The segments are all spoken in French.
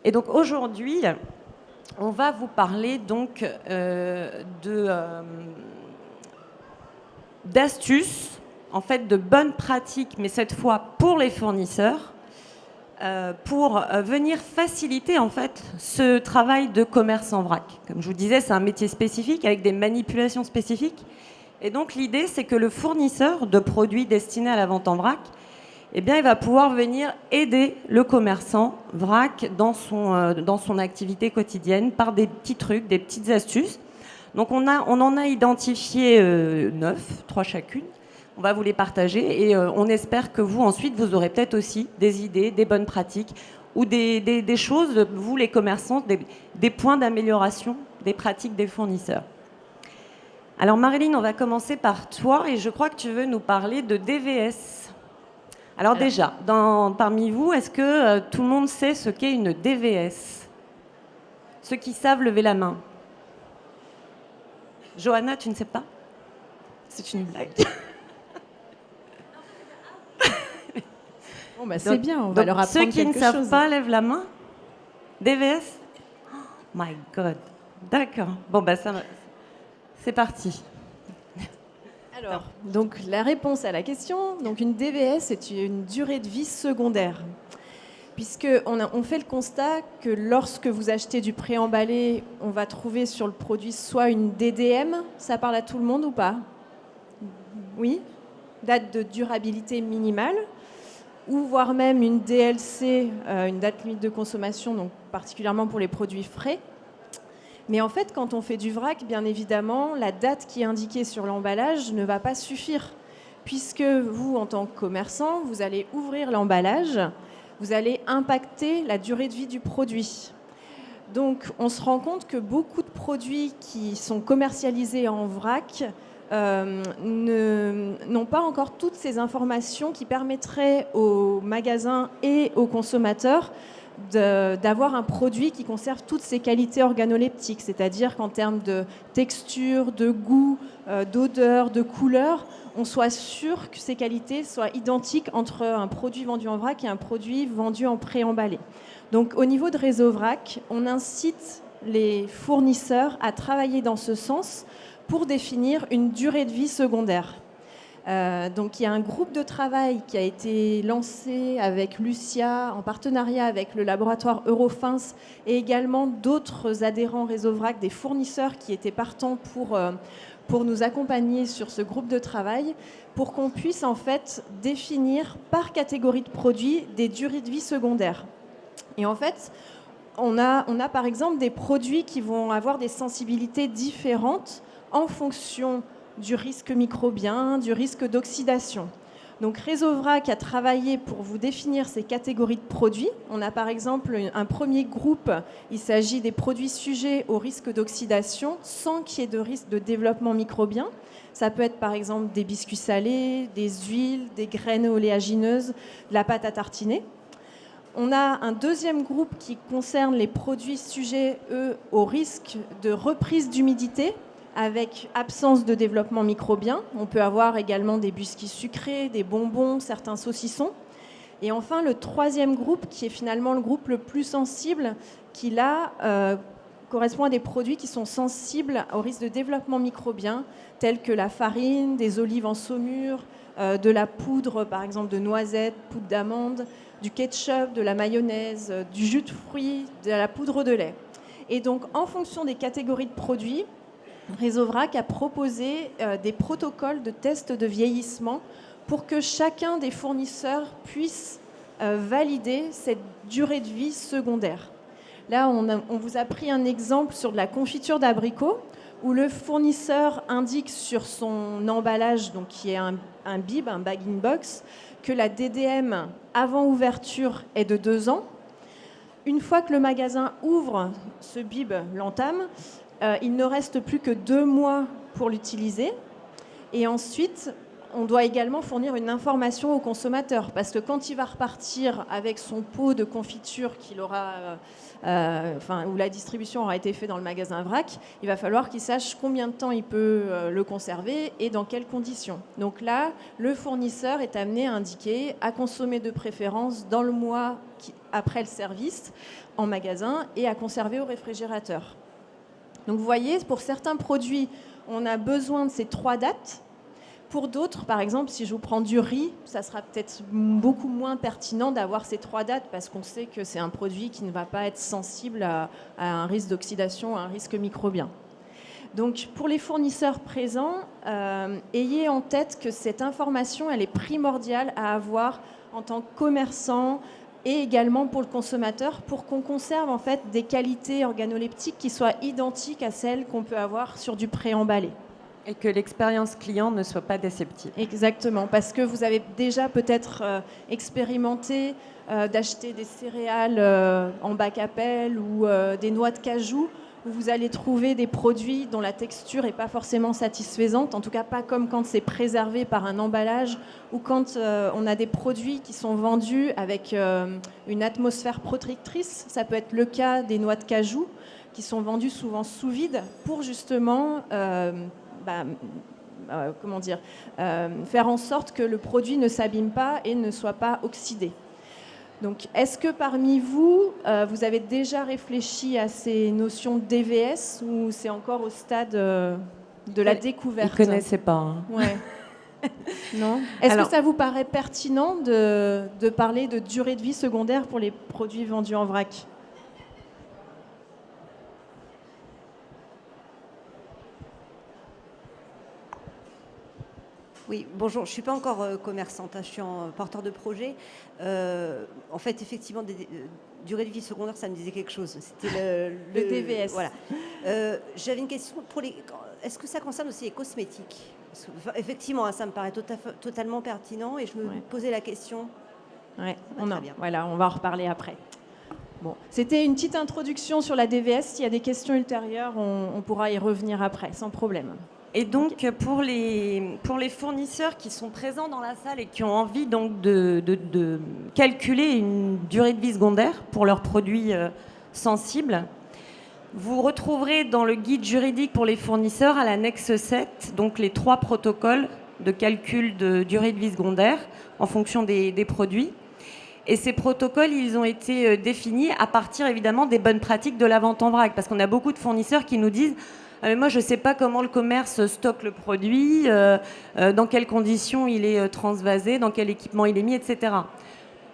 Et donc aujourd'hui, on va vous parler donc d'astuces, en fait de bonnes pratiques, mais cette fois pour les fournisseurs, pour venir faciliter en fait ce travail de commerce en vrac. Comme je vous disais, c'est un métier spécifique avec des manipulations spécifiques. Et donc l'idée, c'est que le fournisseur de produits destinés à la vente en vrac, eh bien, il va pouvoir venir aider le commerçant vrac dans son activité quotidienne par des petits trucs, des petites astuces. Donc on en a identifié 9, 3 chacune. On va vous les partager et on espère que vous, ensuite, vous aurez peut-être aussi des idées, des bonnes pratiques ou des choses, vous les commerçants, des points d'amélioration des pratiques des fournisseurs. Alors Marilyn, on va commencer par toi et je crois que tu veux nous parler de DVS. Alors déjà, parmi vous, est-ce que tout le monde sait ce qu'est une DVS? Ceux qui savent, lever la main. Johanna, tu ne sais pas? C'est une blague. Bon, bah, c'est bien, on va leur apprendre quelque chose. Ceux qui ne savent pas, lèvent la main. DVS? Oh my God. D'accord. Bon, bah ça, c'est parti. Alors, donc la réponse à la question, donc une DVS, c'est une durée de vie secondaire. Puisqu'on fait le constat que lorsque vous achetez du préemballé, on va trouver sur le produit soit une DDM, ça parle à tout le monde ou pas? Oui, date de durabilité minimale, ou voire même une DLC, une date limite de consommation, donc particulièrement pour les produits frais. Mais en fait, quand on fait du vrac, bien évidemment, la date qui est indiquée sur l'emballage ne va pas suffire, puisque vous, en tant que commerçant, vous allez ouvrir l'emballage, vous allez impacter la durée de vie du produit. Donc, on se rend compte que beaucoup de produits qui sont commercialisés en vrac n'ont pas encore toutes ces informations qui permettraient aux magasins et aux consommateurs d'avoir un produit qui conserve toutes ses qualités organoleptiques, c'est-à-dire qu'en termes de texture, de goût, d'odeur, de couleur, on soit sûr que ces qualités soient identiques entre un produit vendu en vrac et un produit vendu en préemballé. Donc au niveau de Réseau Vrac, on incite les fournisseurs à travailler dans ce sens pour définir une durée de vie secondaire. Donc il y a un groupe de travail qui a été lancé avec Lucia en partenariat avec le laboratoire Eurofins et également d'autres adhérents Réseau Vrac, des fournisseurs qui étaient partants pour nous accompagner sur ce groupe de travail pour qu'on puisse en fait définir par catégorie de produits des durées de vie secondaires. Et en fait, on a par exemple des produits qui vont avoir des sensibilités différentes en fonction du risque microbien, du risque d'oxydation. Donc Réseau Vrac a travaillé pour vous définir ces catégories de produits. On a par exemple un premier groupe, il s'agit des produits sujets au risque d'oxydation sans qu'il y ait de risque de développement microbien. Ça peut être par exemple des biscuits salés, des huiles, des graines oléagineuses, de la pâte à tartiner. On a un deuxième groupe qui concerne les produits sujets, eux, au risque de reprise d'humidité avec absence de développement microbien. On peut avoir également des biscuits sucrés, des bonbons, certains saucissons. Et enfin, le troisième groupe, qui est finalement le groupe le plus sensible, qui là correspond à des produits qui sont sensibles au risque de développement microbien, tels que la farine, des olives en saumure, de la poudre, par exemple, de noisettes, poudre d'amande, du ketchup, de la mayonnaise, du jus de fruits, de la poudre de lait. Et donc, en fonction des catégories de produits, Réseau Vrac a proposé des protocoles de tests de vieillissement pour que chacun des fournisseurs puisse valider cette durée de vie secondaire. Là, on vous a pris un exemple sur de la confiture d'abricot où le fournisseur indique sur son emballage, donc qui est un bib, un bag-in-box, que la DDM avant ouverture est de 2 ans. Une fois que le magasin ouvre ce bib, l'entame, il ne reste plus que 2 mois pour l'utiliser. Et ensuite, on doit également fournir une information au consommateur, parce que quand il va repartir avec son pot de confiture qu'il aura, où la distribution aura été faite dans le magasin vrac, il va falloir qu'il sache combien de temps il peut le conserver et dans quelles conditions. Donc là, le fournisseur est amené à indiquer à consommer de préférence dans le mois après le service en magasin et à conserver au réfrigérateur. Donc vous voyez, pour certains produits, on a besoin de ces 3 dates. Pour d'autres, par exemple, si je vous prends du riz, ça sera peut-être beaucoup moins pertinent d'avoir ces 3 dates parce qu'on sait que c'est un produit qui ne va pas être sensible à un risque d'oxydation, à un risque microbien. Donc, pour les fournisseurs présents, ayez en tête que cette information, elle est primordiale à avoir en tant que commerçant et également pour le consommateur pour qu'on conserve en fait des qualités organoleptiques qui soient identiques à celles qu'on peut avoir sur du préemballé. Et que l'expérience client ne soit pas déceptive. Exactement, parce que vous avez déjà peut-être expérimenté d'acheter des céréales en bac à pelle ou des noix de cajou, où vous allez trouver des produits dont la texture n'est pas forcément satisfaisante, en tout cas pas comme quand c'est préservé par un emballage ou quand on a des produits qui sont vendus avec une atmosphère protectrice. Ça peut être le cas des noix de cajou qui sont vendues souvent sous vide pour justement... faire en sorte que le produit ne s'abîme pas et ne soit pas oxydé. Donc, est-ce que parmi vous, vous avez déjà réfléchi à ces notions de DVS ou c'est encore au stade de la découverte? Ils ne connaissaient pas. Hein. Ouais. Non. Est-ce que ça vous paraît pertinent de parler de durée de vie secondaire pour les produits vendus en vrac? Oui, bonjour, je ne suis pas encore commerçante, hein, je suis porteur de projet. En fait, effectivement, durée de vie secondaire, ça me disait quelque chose. C'était le DVS. Voilà. J'avais une question, est-ce que ça concerne aussi les cosmétiques? Effectivement, hein, ça me paraît totalement pertinent et je me posais la question. Ouais, on va en reparler après. Bon, c'était une petite introduction sur la DVS. S'il y a des questions ultérieures, on pourra y revenir après, sans problème. Et donc, pour les fournisseurs qui sont présents dans la salle et qui ont envie donc de calculer une durée de vie secondaire pour leurs produits sensibles, vous retrouverez dans le guide juridique pour les fournisseurs à l'annexe 7, donc les 3 protocoles de calcul de durée de vie secondaire en fonction des produits. Et ces protocoles, ils ont été définis à partir évidemment des bonnes pratiques de la vente en vrac, parce qu'on a beaucoup de fournisseurs qui nous disent moi, je ne sais pas comment le commerce stocke le produit, dans quelles conditions il est transvasé, dans quel équipement il est mis, etc.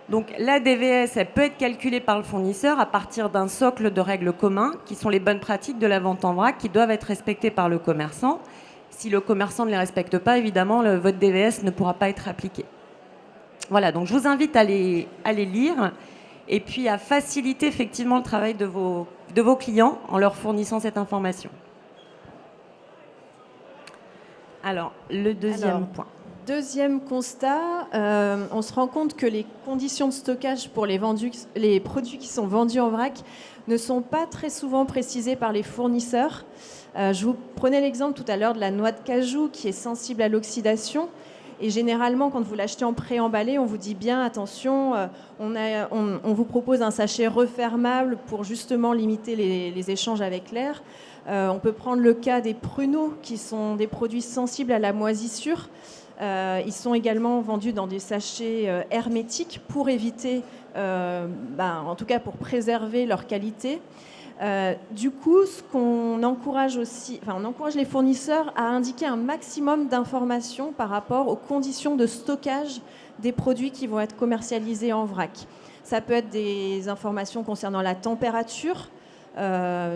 Donc la DVS, elle peut être calculée par le fournisseur à partir d'un socle de règles communs, qui sont les bonnes pratiques de la vente en vrac, qui doivent être respectées par le commerçant. Si le commerçant ne les respecte pas, évidemment, votre DVS ne pourra pas être appliqué. Voilà, donc je vous invite à les lire et puis à faciliter effectivement le travail de vos clients en leur fournissant cette information. Alors, le deuxième point. Deuxième constat, on se rend compte que les conditions de stockage pour les produits qui sont vendus en vrac ne sont pas très souvent précisées par les fournisseurs. Je vous prenais l'exemple tout à l'heure de la noix de cajou qui est sensible à l'oxydation. Et généralement, quand vous l'achetez en préemballé, on vous dit bien, attention, on vous propose un sachet refermable pour justement limiter les échanges avec l'air. On peut prendre le cas des pruneaux, qui sont des produits sensibles à la moisissure. Ils sont également vendus dans des sachets hermétiques pour éviter, en tout cas pour préserver leur qualité. Du coup, on encourage les fournisseurs à indiquer un maximum d'informations par rapport aux conditions de stockage des produits qui vont être commercialisés en vrac. Ça peut être des informations concernant la température.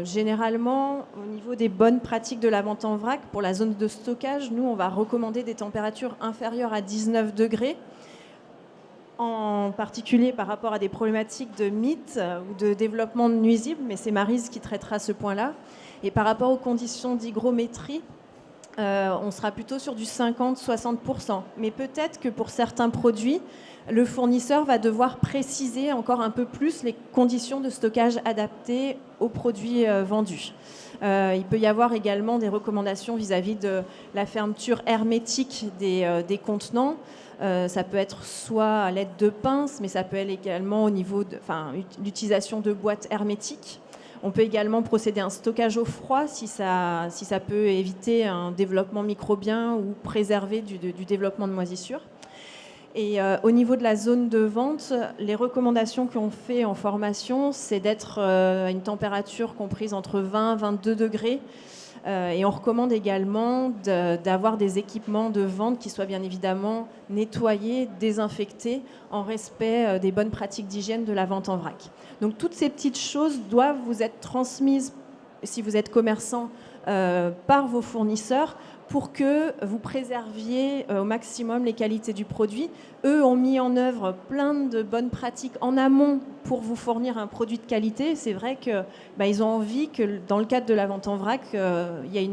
Généralement, au niveau des bonnes pratiques de la vente en vrac, pour la zone de stockage, nous, on va recommander des températures inférieures à 19 degrés, en particulier par rapport à des problématiques de mites ou de développement de nuisibles, mais c'est Maryse qui traitera ce point-là. Et par rapport aux conditions d'hygrométrie, on sera plutôt sur du 50-60%. Mais peut-être que pour certains produits, le fournisseur va devoir préciser encore un peu plus les conditions de stockage adaptées aux produits vendus. Il peut y avoir également des recommandations vis-à-vis de la fermeture hermétique des contenants. Ça peut être soit à l'aide de pinces, mais ça peut être également au niveau de l'utilisation de boîtes hermétiques. On peut également procéder à un stockage au froid si ça peut éviter un développement microbien ou préserver du développement de moisissures. Et au niveau de la zone de vente, les recommandations qu'on fait en formation, c'est d'être à une température comprise entre 20 et 22 degrés. Et on recommande également d'avoir des équipements de vente qui soient bien évidemment nettoyés, désinfectés, en respect des bonnes pratiques d'hygiène de la vente en vrac. Donc toutes ces petites choses doivent vous être transmises, si vous êtes commerçant, par vos fournisseurs pour que vous préserviez au maximum les qualités du produit. Eux ont mis en œuvre plein de bonnes pratiques en amont pour vous fournir un produit de qualité. C'est vrai qu'ils ont envie que dans le cadre de la vente en vrac, il y ait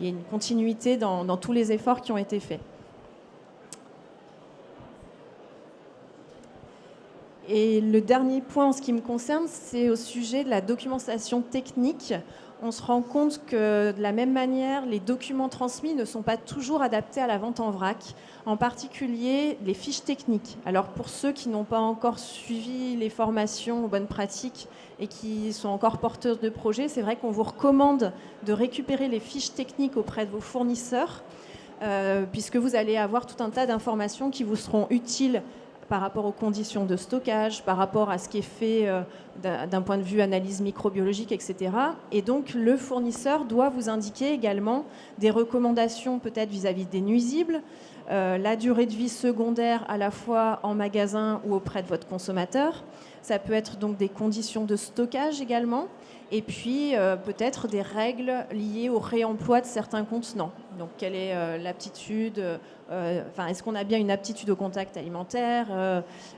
une continuité dans tous les efforts qui ont été faits. Et le dernier point en ce qui me concerne, c'est au sujet de la documentation technique. On se rend compte que de la même manière, les documents transmis ne sont pas toujours adaptés à la vente en vrac, en particulier les fiches techniques. Alors pour ceux qui n'ont pas encore suivi les formations aux bonnes pratiques et qui sont encore porteurs de projets, c'est vrai qu'on vous recommande de récupérer les fiches techniques auprès de vos fournisseurs, puisque vous allez avoir tout un tas d'informations qui vous seront utiles par rapport aux conditions de stockage, par rapport à ce qui est fait d'un point de vue analyse microbiologique, etc. Et donc, le fournisseur doit vous indiquer également des recommandations peut-être vis-à-vis des nuisibles, la durée de vie secondaire à la fois en magasin ou auprès de votre consommateur. Ça peut être donc des conditions de stockage également. Et puis, peut-être des règles liées au réemploi de certains contenants. Donc, quelle est l'aptitude est-ce qu'on a bien une aptitude au contact alimentaire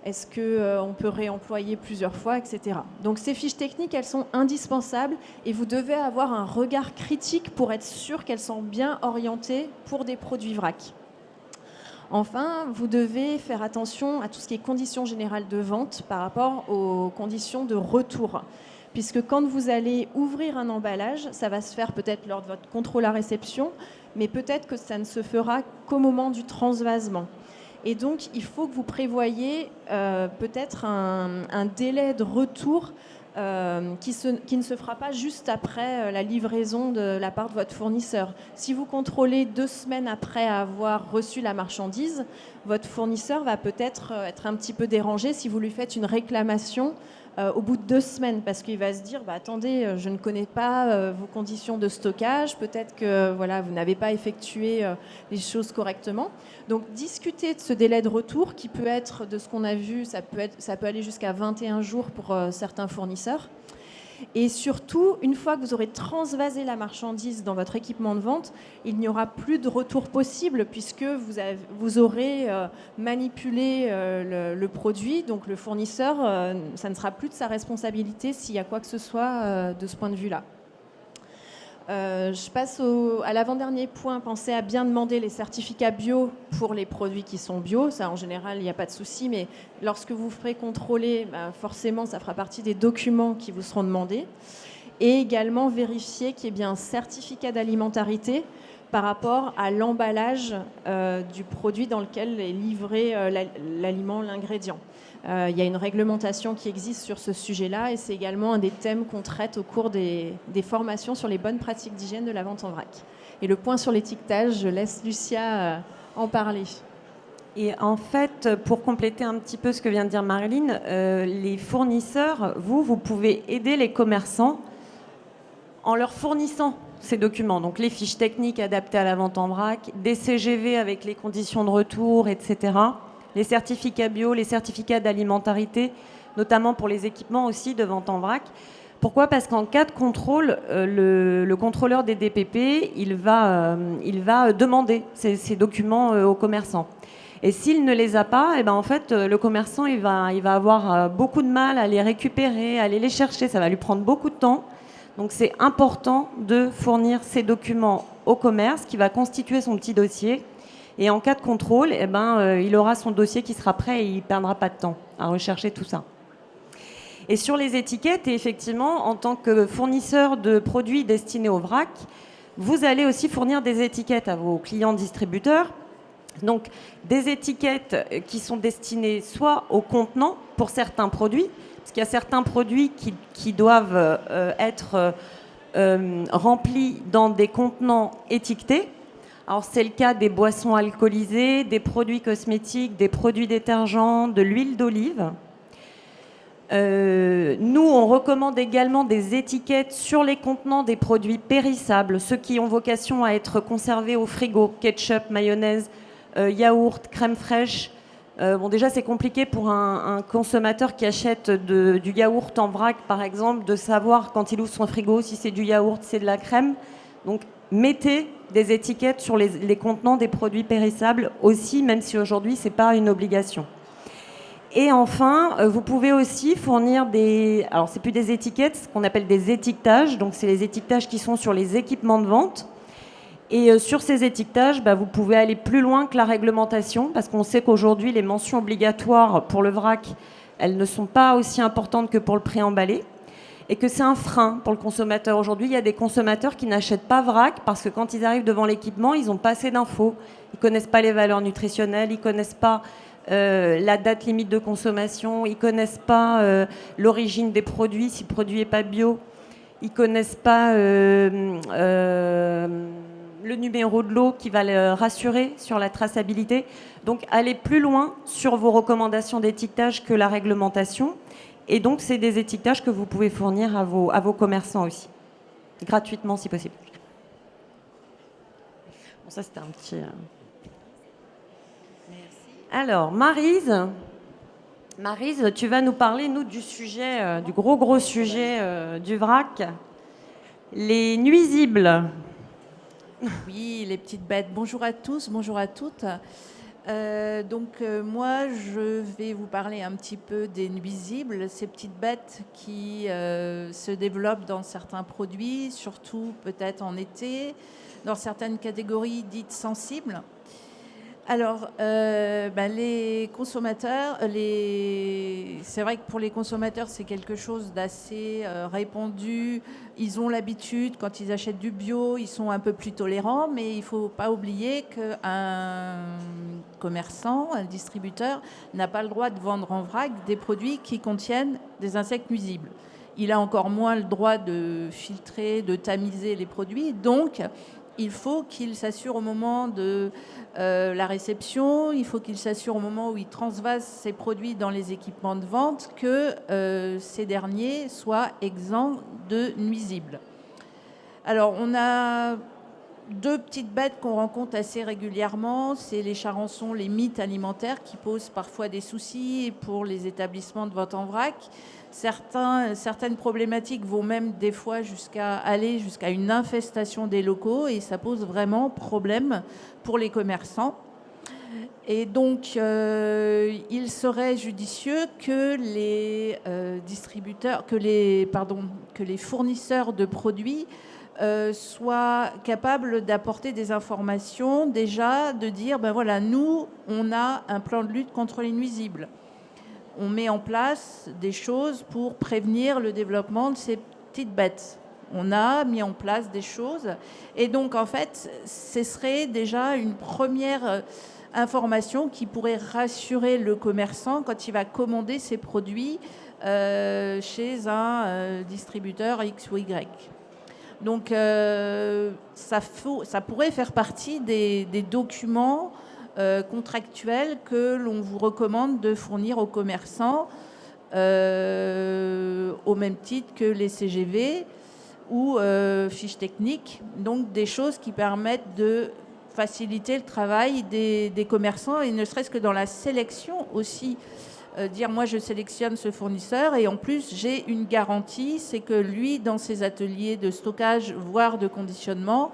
Est-ce qu'on peut réemployer plusieurs fois, etc. Donc, ces fiches techniques, elles sont indispensables et vous devez avoir un regard critique pour être sûr qu'elles sont bien orientées pour des produits vrac. Enfin, vous devez faire attention à tout ce qui est conditions générales de vente par rapport aux conditions de retour. Puisque quand vous allez ouvrir un emballage, ça va se faire peut-être lors de votre contrôle à réception, mais peut-être que ça ne se fera qu'au moment du transvasement. Et donc, il faut que vous prévoyiez peut-être un délai de retour qui ne se fera pas juste après la livraison de la part de votre fournisseur. Si vous contrôlez 2 semaines après avoir reçu la marchandise, votre fournisseur va peut-être être un petit peu dérangé si vous lui faites une réclamation au bout de 2 semaines, parce qu'il va se dire attendez, je ne connais pas vos conditions de stockage, peut-être que vous n'avez pas effectué les choses correctement. Donc discutez de ce délai de retour qui peut être, de ce qu'on a vu, ça peut aller jusqu'à 21 jours pour certains fournisseurs. Et surtout, une fois que vous aurez transvasé la marchandise dans votre équipement de vente, il n'y aura plus de retour possible puisque vous aurez manipulé le produit. Donc le fournisseur, ça ne sera plus de sa responsabilité s'il y a quoi que ce soit de ce point de vue-là. Je passe à l'avant-dernier point. Pensez à bien demander les certificats bio pour les produits qui sont bio. Ça, en général, il n'y a pas de souci. Mais lorsque vous ferez contrôler, forcément, ça fera partie des documents qui vous seront demandés. Et également vérifier qu'il y ait bien un certificat d'alimentarité par rapport à l'emballage du produit dans lequel est livré l'aliment, l'ingrédient. Il y a une réglementation qui existe sur ce sujet-là et c'est également un des thèmes qu'on traite au cours des formations sur les bonnes pratiques d'hygiène de la vente en vrac. Et le point sur l'étiquetage, je laisse Lucia en parler. Et en fait, pour compléter un petit peu ce que vient de dire Marilyn, les fournisseurs, vous pouvez aider les commerçants en leur fournissant ces documents, donc les fiches techniques adaptées à la vente en vrac, des CGV avec les conditions de retour, etc., les certificats bio, les certificats d'alimentarité, notamment pour les équipements aussi de vente en vrac. Pourquoi ? Parce qu'en cas de contrôle, le contrôleur des DPP, il va demander ces documents aux commerçants. Et s'il ne les a pas, en fait, le commerçant il va avoir beaucoup de mal à les récupérer, à aller les chercher. Ça va lui prendre beaucoup de temps. Donc c'est important de fournir ces documents au commerce qui va constituer son petit dossier. Et en cas de contrôle, eh ben, il aura son dossier qui sera prêt et il ne perdra pas de temps à rechercher tout ça. Et sur les étiquettes, et effectivement, en tant que fournisseur de produits destinés au vrac, vous allez aussi fournir des étiquettes à vos clients distributeurs. Donc des étiquettes qui sont destinées soit au contenant pour certains produits, parce qu'il y a certains produits qui doivent être remplis dans des contenants étiquetés. Alors c'est le cas des boissons alcoolisées, des produits cosmétiques, des produits détergents, de l'huile d'olive. Nous, on recommande également des étiquettes sur les contenants des produits périssables, ceux qui ont vocation à être conservés au frigo, ketchup, mayonnaise, yaourt, crème fraîche. Bon, déjà, c'est compliqué pour un consommateur qui achète du yaourt en vrac, par exemple, de savoir quand il ouvre son frigo si c'est du yaourt, si c'est de la crème. Donc, mettez des étiquettes sur les contenants des produits périssables aussi, même si aujourd'hui, ce n'est pas une obligation. Et enfin, vous pouvez aussi fournir alors c'est plus des étiquettes, ce qu'on appelle des étiquetages. Donc c'est les étiquetages qui sont sur les équipements de vente. Et sur ces étiquetages, vous pouvez aller plus loin que la réglementation, parce qu'on sait qu'aujourd'hui, les mentions obligatoires pour le vrac, elles ne sont pas aussi importantes que pour le préemballé, et que c'est un frein pour le consommateur. Aujourd'hui, il y a des consommateurs qui n'achètent pas vrac, parce que quand ils arrivent devant l'équipement, ils n'ont pas assez d'infos. Ils ne connaissent pas les valeurs nutritionnelles, ils ne connaissent pas la date limite de consommation, ils ne connaissent pas l'origine des produits, si le produit n'est pas bio, ils ne connaissent pas le numéro de lot qui va le rassurer sur la traçabilité. Donc, allez plus loin sur vos recommandations d'étiquetage que la réglementation. Et donc, c'est des étiquetages que vous pouvez fournir à vos commerçants aussi, gratuitement si possible. Bon, ça, c'était un petit... Alors, Maryse, tu vas nous parler, nous, du sujet, du gros sujet du vrac, les nuisibles. Oui, les petites bêtes. Bonjour à tous, bonjour à toutes. Moi, je vais vous parler un petit peu des nuisibles, ces petites bêtes qui se développent dans certains produits, surtout peut-être en été, dans certaines catégories dites sensibles. Alors, les consommateurs, c'est vrai que pour les consommateurs, c'est quelque chose d'assez répandu. Ils ont l'habitude, quand ils achètent du bio, ils sont un peu plus tolérants, mais il ne faut pas oublier qu'un commerçant, un distributeur, n'a pas le droit de vendre en vrac des produits qui contiennent des insectes nuisibles. Il a encore moins le droit de filtrer, de tamiser les produits. Donc, il faut qu'il s'assure au moment de la réception, il faut qu'il s'assure au moment où il transvase ses produits dans les équipements de vente que ces derniers soient exempts de nuisibles. Alors, on a deux petites bêtes qu'on rencontre assez régulièrement, c'est les charançons, les mites alimentaires qui posent parfois des soucis pour les établissements de vente en vrac. Certaines problématiques vont même des fois jusqu'à une infestation des locaux et ça pose vraiment problème pour les commerçants. Et donc, il serait judicieux que les fournisseurs de produits soient capables d'apporter des informations, déjà de dire, nous, on a un plan de lutte contre les nuisibles. On met en place des choses pour prévenir le développement de ces petites bêtes. On a mis en place des choses. Et donc, en fait, ce serait déjà une première information qui pourrait rassurer le commerçant quand il va commander ses produits chez un distributeur X ou Y. Donc, ça pourrait faire partie des documents contractuels que l'on vous recommande de fournir aux commerçants au même titre que les CGV ou fiches techniques. Donc, des choses qui permettent de faciliter le travail des commerçants et ne serait-ce que dans la sélection aussi. Dire moi je sélectionne ce fournisseur et en plus j'ai une garantie, c'est que lui dans ses ateliers de stockage voire de conditionnement,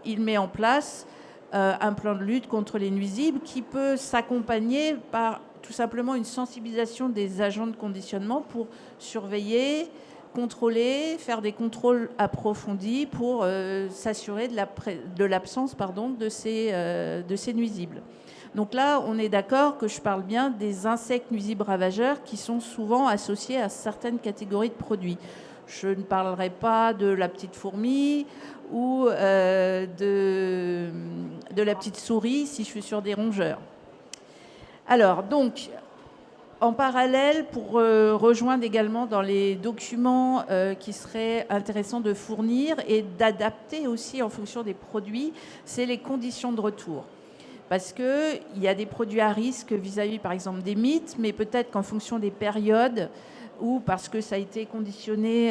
il met en place un plan de lutte contre les nuisibles qui peut s'accompagner par tout simplement une sensibilisation des agents de conditionnement pour surveiller contrôler, faire des contrôles approfondis pour s'assurer de l'absence de ces nuisibles. Donc là, on est d'accord que je parle bien des insectes nuisibles ravageurs qui sont souvent associés à certaines catégories de produits. Je ne parlerai pas de la petite fourmi ou de la petite souris si je suis sur des rongeurs. Alors, donc, en parallèle, pour rejoindre également dans les documents qui seraient intéressants de fournir et d'adapter aussi en fonction des produits, c'est les conditions de retour. Parce qu'il y a des produits à risque vis-à-vis, par exemple, des mythes, mais peut-être qu'en fonction des périodes ou parce que ça a été conditionné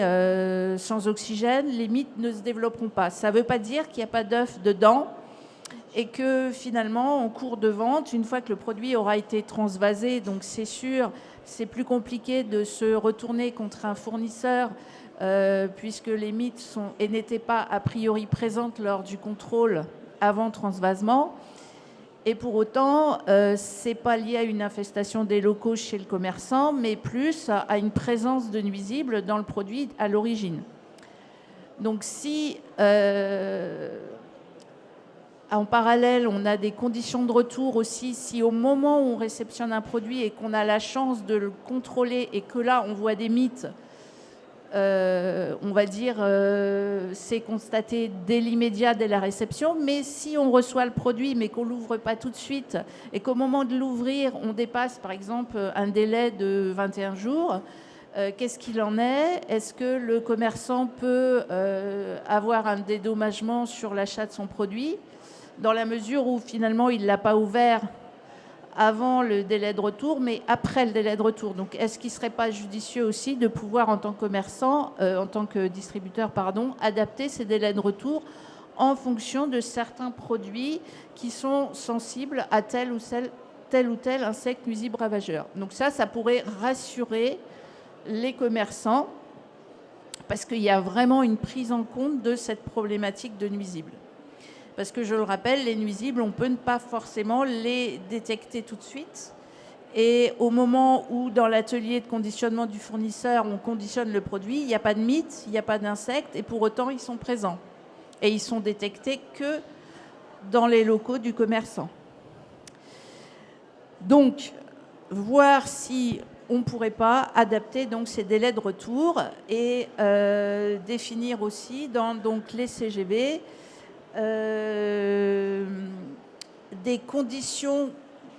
sans oxygène, les mythes ne se développeront pas. Ça ne veut pas dire qu'il n'y a pas d'œufs dedans et que finalement, en cours de vente, une fois que le produit aura été transvasé, donc c'est sûr, c'est plus compliqué de se retourner contre un fournisseur puisque les mythes n'étaient pas a priori présentes lors du contrôle avant transvasement. Et pour autant, ce n'est pas lié à une infestation des locaux chez le commerçant, mais plus à une présence de nuisibles dans le produit à l'origine. Donc si, en parallèle, on a des conditions de retour aussi, si au moment où on réceptionne un produit et qu'on a la chance de le contrôler et que là, on voit des mythes, on va dire, c'est constaté dès l'immédiat, dès la réception. Mais si on reçoit le produit, mais qu'on ne l'ouvre pas tout de suite, et qu'au moment de l'ouvrir, on dépasse, par exemple, un délai de 21 jours, qu'est-ce qu'il en est? Est-ce que le commerçant peut avoir un dédommagement sur l'achat de son produit, dans la mesure où, finalement, il ne l'a pas ouvert avant le délai de retour, mais après le délai de retour. Donc, est-ce qu'il ne serait pas judicieux aussi de pouvoir, en tant que commerçant, en tant que distributeur, adapter ces délais de retour en fonction de certains produits qui sont sensibles à tel ou tel insecte nuisible ravageur. Donc ça pourrait rassurer les commerçants parce qu'il y a vraiment une prise en compte de cette problématique de nuisibles. Parce que je le rappelle, les nuisibles, on peut ne pas forcément les détecter tout de suite. Et au moment où, dans l'atelier de conditionnement du fournisseur, on conditionne le produit, il n'y a pas de mythes, il n'y a pas d'insectes, et pour autant, ils sont présents. Et ils sont détectés que dans les locaux du commerçant. Donc, voir si on ne pourrait pas adapter donc, ces délais de retour et définir aussi dans donc, les CGV des conditions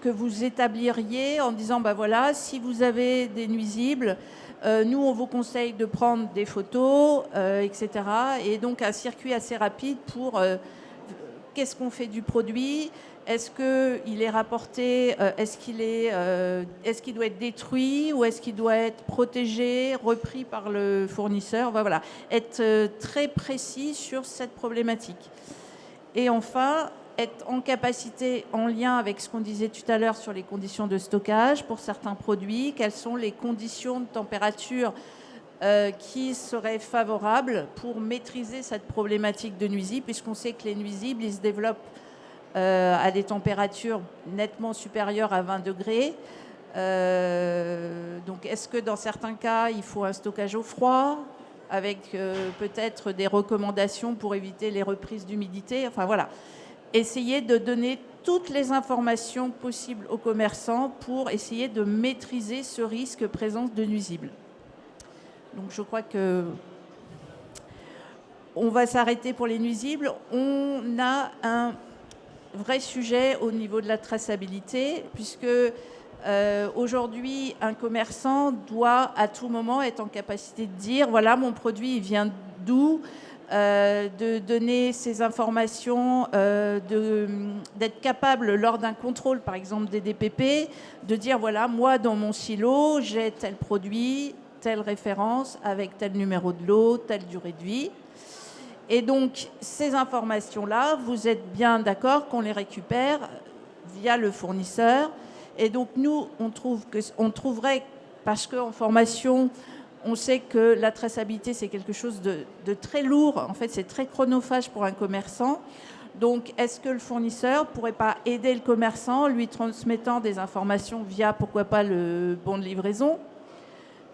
que vous établiriez en disant ben voilà, si vous avez des nuisibles, nous on vous conseille de prendre des photos, etc. Et donc un circuit assez rapide pour qu'est-ce qu'on fait du produit, est-ce qu'il est rapporté, est-ce qu'il doit être détruit ou est-ce qu'il doit être protégé, repris par le fournisseur, voilà, être très précis sur cette problématique. Et enfin, être en capacité, en lien avec ce qu'on disait tout à l'heure sur les conditions de stockage pour certains produits, quelles sont les conditions de température qui seraient favorables pour maîtriser cette problématique de nuisibles, puisqu'on sait que les nuisibles, ils se développent à des températures nettement supérieures à 20 degrés. Donc, est-ce que dans certains cas, il faut un stockage au froid avec peut-être des recommandations pour éviter les reprises d'humidité. Enfin voilà, essayer de donner toutes les informations possibles aux commerçants pour essayer de maîtriser ce risque présence de nuisibles. Donc je crois que on va s'arrêter pour les nuisibles. On a un vrai sujet au niveau de la traçabilité, puisque aujourd'hui, un commerçant doit à tout moment être en capacité de dire voilà, mon produit il vient d'où, de donner ces informations, d'être capable lors d'un contrôle, par exemple des DPP, de dire voilà, moi dans mon silo, j'ai tel produit, telle référence, avec tel numéro de lot, telle durée de vie. Et donc, ces informations-là, vous êtes bien d'accord qu'on les récupère via le fournisseur. Et donc, nous, on trouverait, parce qu'en formation, on sait que la traçabilité, c'est quelque chose de très lourd. En fait, c'est très chronophage pour un commerçant. Donc, est-ce que le fournisseur ne pourrait pas aider le commerçant, lui transmettant des informations via, pourquoi pas, le bon de livraison,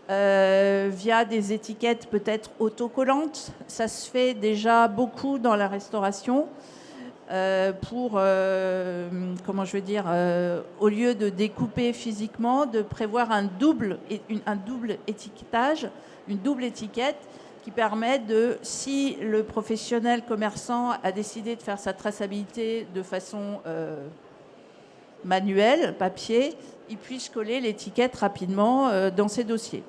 via des étiquettes peut-être autocollantes. Ça se fait déjà beaucoup dans la restauration. Comment je veux dire, au lieu de découper physiquement, de prévoir un double étiquetage, une double étiquette qui permet de, si le professionnel commerçant a décidé de faire sa traçabilité de façon manuelle, papier, il puisse coller l'étiquette rapidement dans ses dossiers.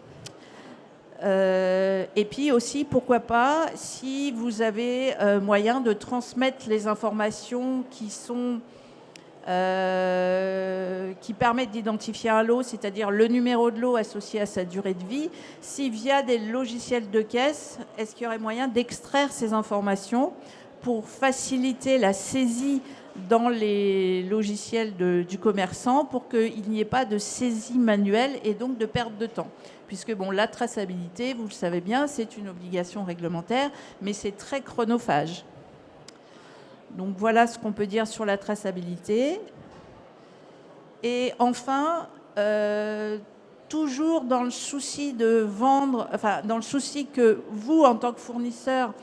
Et puis aussi, pourquoi pas, si vous avez moyen de transmettre les informations qui permettent d'identifier un lot, c'est-à-dire le numéro de lot associé à sa durée de vie, si via des logiciels de caisse, est-ce qu'il y aurait moyen d'extraire ces informations pour faciliter la saisie dans les logiciels du commerçant pour qu'il n'y ait pas de saisie manuelle et donc de perte de temps. Puisque bon, la traçabilité, vous le savez bien, c'est une obligation réglementaire, mais c'est très chronophage. Donc voilà ce qu'on peut dire sur la traçabilité. Et enfin, toujours dans le souci de vendre, enfin dans le souci que vous, en tant que fournisseur,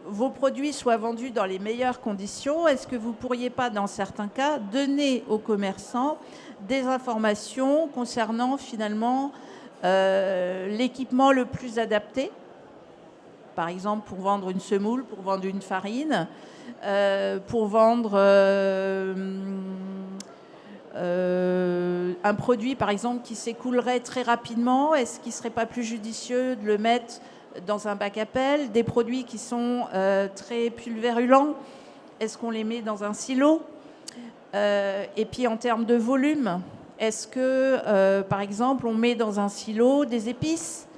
vos produits soient vendus dans les meilleures conditions, est-ce que vous ne pourriez pas, dans certains cas, donner aux commerçants des informations concernant finalement l'équipement le plus adapté, par exemple pour vendre une semoule, pour vendre une farine, pour vendre un produit par exemple qui s'écoulerait très rapidement, est-ce qu'il ne serait pas plus judicieux de le mettre dans un bac à pelle, des produits qui sont très pulvérulents, est-ce qu'on les met dans un silo? Et puis en termes de volume, est-ce que, par exemple, on met dans un silo des épices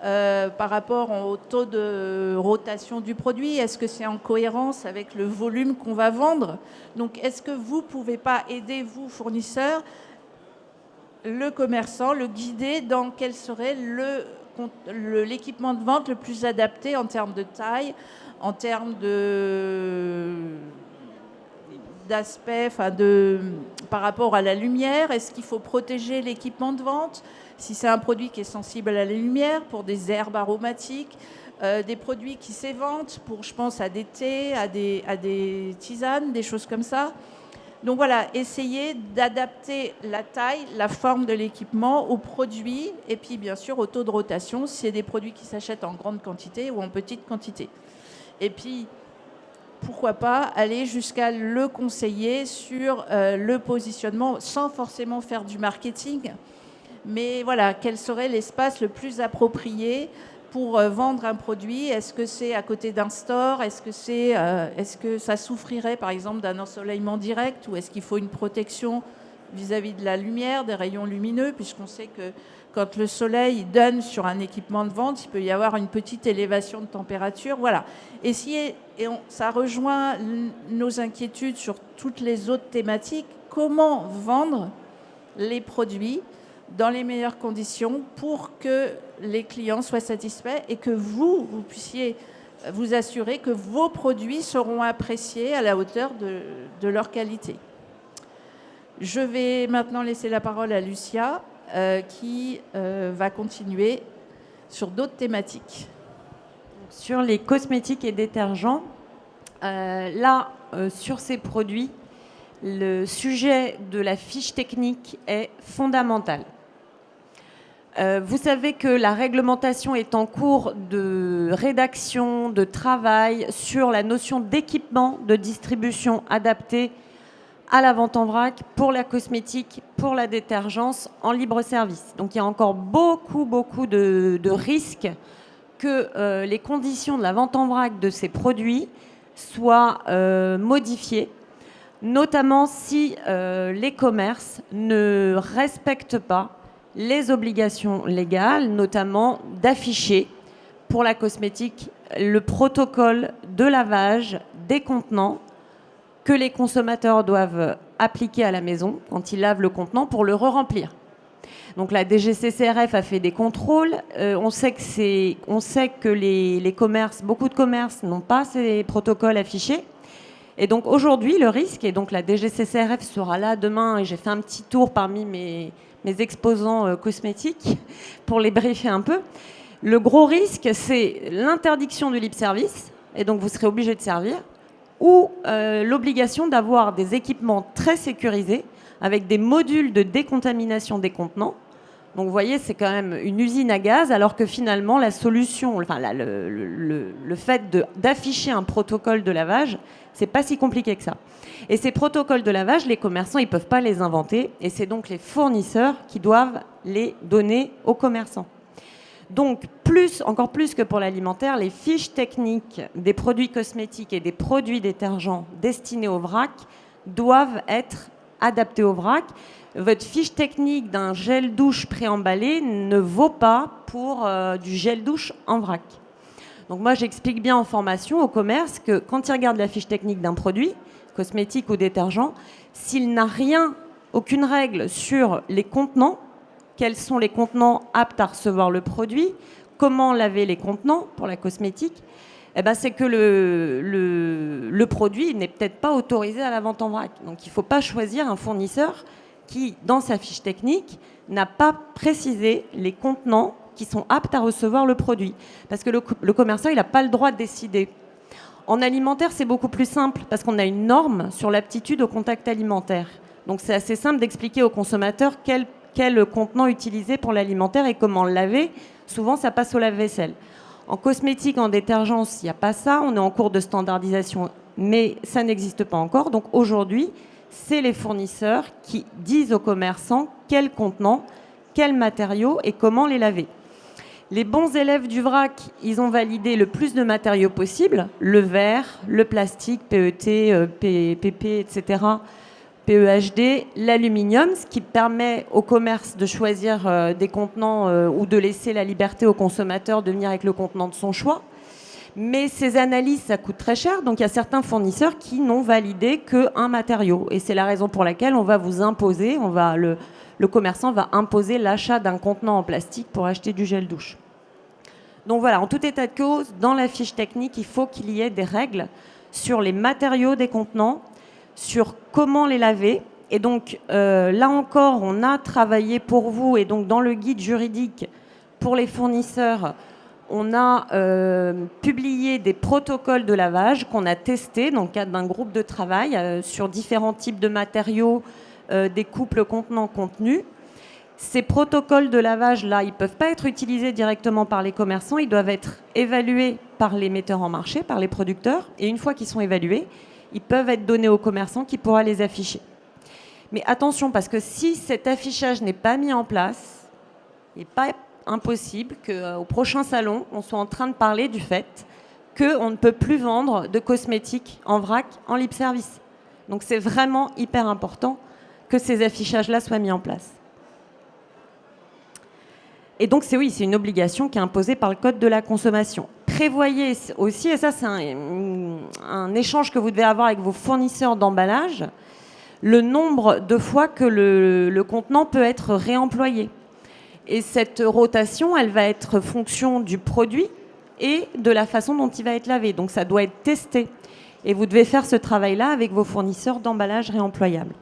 par rapport au taux de rotation du produit? Est-ce que c'est en cohérence avec le volume qu'on va vendre? Donc, est-ce que vous ne pouvez pas aider, vous, fournisseurs, le commerçant, le guider dans quel serait l'équipement de vente le plus adapté en termes de taille, en termes d'aspect, par rapport à la lumière? Est-ce qu'il faut protéger l'équipement de vente si c'est un produit qui est sensible à la lumière, pour des herbes aromatiques, des produits qui s'éventent, pour, je pense, à des thés, à des tisanes, des choses comme ça. Donc voilà, essayer d'adapter la taille, la forme de l'équipement aux produits et puis bien sûr au taux de rotation si c'est des produits qui s'achètent en grande quantité ou en petite quantité. Et puis, pourquoi pas aller jusqu'à le conseiller sur le positionnement sans forcément faire du marketing. Mais voilà, quel serait l'espace le plus approprié pour vendre un produit? Est-ce que c'est à côté d'un store? Est-ce que ça souffrirait par exemple d'un ensoleillement direct? Ou est-ce qu'il faut une protection vis-à-vis de la lumière, des rayons lumineux? Puisqu'on sait que quand le soleil donne sur un équipement de vente, il peut y avoir une petite élévation de température. Voilà. Ça rejoint nos inquiétudes sur toutes les autres thématiques. Comment vendre les produits dans les meilleures conditions pour que les clients soient satisfaits et que vous puissiez vous assurer que vos produits seront appréciés à la hauteur de leur qualité. Je vais maintenant laisser la parole à Lucia qui va continuer sur d'autres thématiques. Sur les cosmétiques et détergents, sur ces produits, le sujet de la fiche technique est fondamental. Vous savez que la réglementation est en cours de rédaction, de travail sur la notion d'équipement de distribution adapté à la vente en vrac pour la cosmétique, pour la détergence en libre service. Donc il y a encore beaucoup de risques que les conditions de la vente en vrac de ces produits soient modifiées, notamment si les commerces ne respectent pas les obligations légales, notamment d'afficher pour la cosmétique le protocole de lavage des contenants que les consommateurs doivent appliquer à la maison quand ils lavent le contenant pour le re-remplir. Donc la DGCCRF a fait des contrôles. On sait que les commerces, beaucoup de commerces n'ont pas ces protocoles affichés. Et donc aujourd'hui, le risque, et donc la DGCCRF sera là demain, et j'ai fait un petit tour parmi mes mes exposants cosmétiques pour les briefer un peu. Le gros risque, c'est l'interdiction du libre service, et donc vous serez obligé de servir, ou l'obligation d'avoir des équipements très sécurisés avec des modules de décontamination des contenants. Donc vous voyez, c'est quand même une usine à gaz, alors que finalement, la solution, enfin, le fait d'afficher un protocole de lavage, c'est pas si compliqué que ça. Et ces protocoles de lavage, les commerçants, ils peuvent pas les inventer, et c'est donc les fournisseurs qui doivent les donner aux commerçants. Donc, encore plus que pour l'alimentaire, les fiches techniques des produits cosmétiques et des produits détergents destinés au vrac doivent être adaptées au vrac. Votre fiche technique d'un gel douche préemballé ne vaut pas pour du gel douche en vrac. Donc moi, j'explique bien en formation au commerce que quand ils regardent la fiche technique d'un produit, cosmétique ou détergent, s'il n'a rien, aucune règle sur les contenants, quels sont les contenants aptes à recevoir le produit, comment laver les contenants pour la cosmétique, eh ben c'est que le produit n'est peut-être pas autorisé à la vente en vrac. Donc il ne faut pas choisir un fournisseur qui, dans sa fiche technique, n'a pas précisé les contenants qui sont aptes à recevoir le produit. Parce que le commerçant, il n'a pas le droit de décider. En alimentaire, c'est beaucoup plus simple, parce qu'on a une norme sur l'aptitude au contact alimentaire. Donc c'est assez simple d'expliquer aux consommateurs quel contenant utiliser pour l'alimentaire et comment le laver. Souvent, ça passe au lave-vaisselle. En cosmétique, en détergence, il n'y a pas ça. On est en cours de standardisation, mais ça n'existe pas encore. Donc aujourd'hui, c'est les fournisseurs qui disent aux commerçants quels contenants, quels matériaux et comment les laver. Les bons élèves du vrac, ils ont validé le plus de matériaux possible, le verre, le plastique, PET, PP, etc., PEHD, l'aluminium, ce qui permet au commerce de choisir des contenants ou de laisser la liberté au consommateur de venir avec le contenant de son choix. Mais ces analyses, ça coûte très cher, donc il y a certains fournisseurs qui n'ont validé qu'un matériau. Et c'est la raison pour laquelle on va vous imposer, le commerçant va imposer l'achat d'un contenant en plastique pour acheter du gel douche. Donc voilà, en tout état de cause, dans la fiche technique, il faut qu'il y ait des règles sur les matériaux des contenants, sur comment les laver. Et donc là encore, on a travaillé pour vous, et donc dans le guide juridique pour les fournisseurs, on a publié des protocoles de lavage qu'on a testés dans le cadre d'un groupe de travail sur différents types de matériaux, des couples contenants-contenus. Ces protocoles de lavage-là, ils ne peuvent pas être utilisés directement par les commerçants, ils doivent être évalués par les metteurs en marché, par les producteurs, et une fois qu'ils sont évalués, ils peuvent être donnés au commerçant qui pourra les afficher. Mais attention, parce que si cet affichage n'est pas mis en place, il n'est pas impossible qu'au prochain salon, on soit en train de parler du fait qu'on ne peut plus vendre de cosmétiques en vrac en libre service. Donc c'est vraiment hyper important que ces affichages-là soient mis en place. Et donc c'est une obligation qui est imposée par le Code de la consommation. Prévoyez aussi, et ça c'est un échange que vous devez avoir avec vos fournisseurs d'emballage, le nombre de fois que le contenant peut être réemployé. Et cette rotation, elle va être fonction du produit et de la façon dont il va être lavé. Donc ça doit être testé. Et vous devez faire ce travail-là avec vos fournisseurs d'emballages réemployables.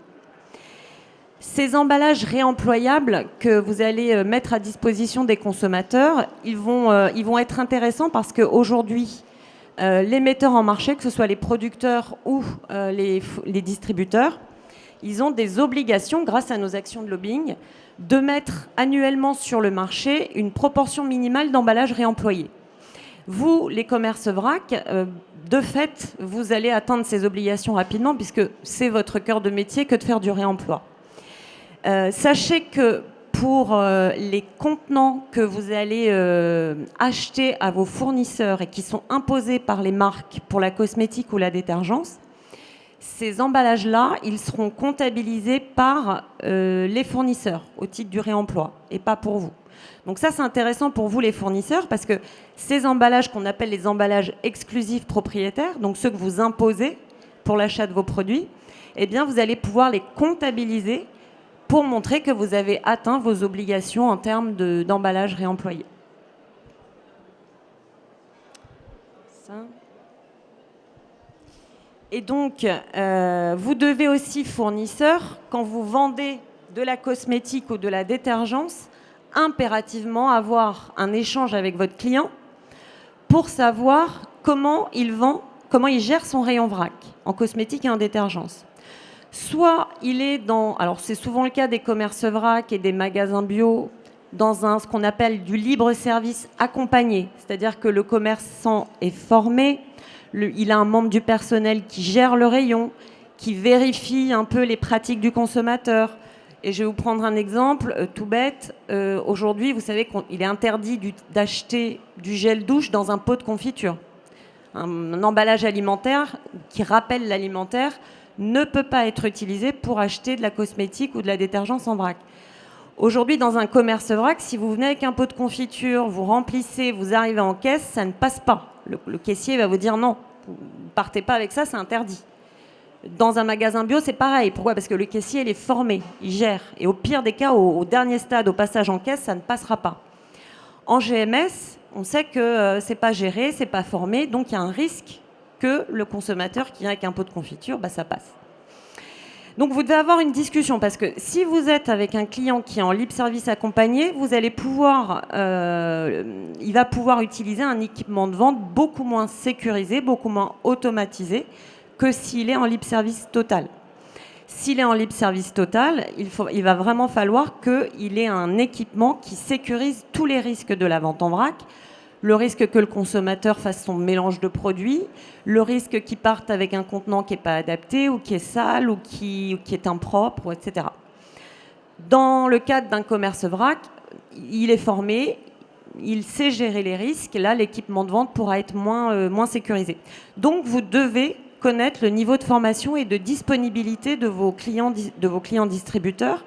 Ces emballages réemployables que vous allez mettre à disposition des consommateurs, ils vont être intéressants parce qu'aujourd'hui, les metteurs en marché, que ce soit les producteurs ou les distributeurs, ils ont des obligations, grâce à nos actions de lobbying, de mettre annuellement sur le marché une proportion minimale d'emballages réemployés. Vous, les commerces vrac, de fait, vous allez atteindre ces obligations rapidement puisque c'est votre cœur de métier que de faire du réemploi. Sachez que pour les contenants que vous allez acheter à vos fournisseurs et qui sont imposés par les marques pour la cosmétique ou la détergence, ces emballages-là, ils seront comptabilisés par les fournisseurs au titre du réemploi et pas pour vous. Donc ça, c'est intéressant pour vous, les fournisseurs, parce que ces emballages qu'on appelle les emballages exclusifs propriétaires, donc ceux que vous imposez pour l'achat de vos produits, eh bien, vous allez pouvoir les comptabiliser pour montrer que vous avez atteint vos obligations en termes d'emballage réemployé. Ça. Et donc, vous devez aussi, fournisseurs, quand vous vendez de la cosmétique ou de la détergence, impérativement avoir un échange avec votre client pour savoir comment il vend, comment il gère son rayon vrac en cosmétique et en détergence. Soit il est dans, alors c'est souvent le cas des commerces vrac et des magasins bio, dans ce qu'on appelle du libre service accompagné, c'est-à-dire que le commerçant est formé, il a un membre du personnel qui gère le rayon, qui vérifie un peu les pratiques du consommateur. Et je vais vous prendre un exemple tout bête. Aujourd'hui, vous savez qu'il est interdit d'acheter du gel douche dans un pot de confiture. Un emballage alimentaire qui rappelle l'alimentaire ne peut pas être utilisé pour acheter de la cosmétique ou de la détergence en vrac. Aujourd'hui, dans un commerce vrac, si vous venez avec un pot de confiture, vous remplissez, vous arrivez en caisse, ça ne passe pas. Le caissier va vous dire non, vous ne partez pas avec ça, c'est interdit. Dans un magasin bio, c'est pareil. Pourquoi ? Parce que le caissier, il est formé, il gère. Et au pire des cas, au dernier stade, au passage en caisse, ça ne passera pas. En GMS, on sait que c'est pas géré, c'est pas formé, donc il y a un risque que le consommateur qui vient avec un pot de confiture, ça passe. Donc vous devez avoir une discussion, parce que si vous êtes avec un client qui est en libre service accompagné, vous allez pouvoir, il va pouvoir utiliser un équipement de vente beaucoup moins sécurisé, beaucoup moins automatisé que s'il est en libre service total. S'il est en libre service total, il va vraiment falloir qu'il ait un équipement qui sécurise tous les risques de la vente en vrac, le risque que le consommateur fasse son mélange de produits, le risque qu'il parte avec un contenant qui n'est pas adapté ou qui est sale ou qui est impropre, etc. Dans le cadre d'un commerce vrac, il est formé, il sait gérer les risques. Là, l'équipement de vente pourra être moins sécurisé. Donc, vous devez connaître le niveau de formation et de disponibilité de vos clients distributeurs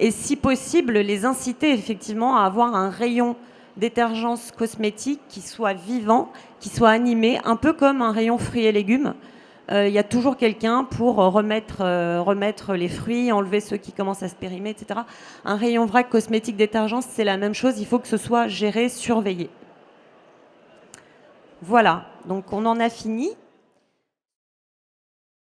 et, si possible, les inciter effectivement à avoir un rayon détergence cosmétique qui soit vivant, qui soit animé, un peu comme un rayon fruits et légumes. Il y a toujours quelqu'un pour remettre les fruits, enlever ceux qui commencent à se périmer, etc. Un rayon vrac cosmétique détergence, c'est la même chose. Il faut que ce soit géré, surveillé. Voilà, donc on en a fini.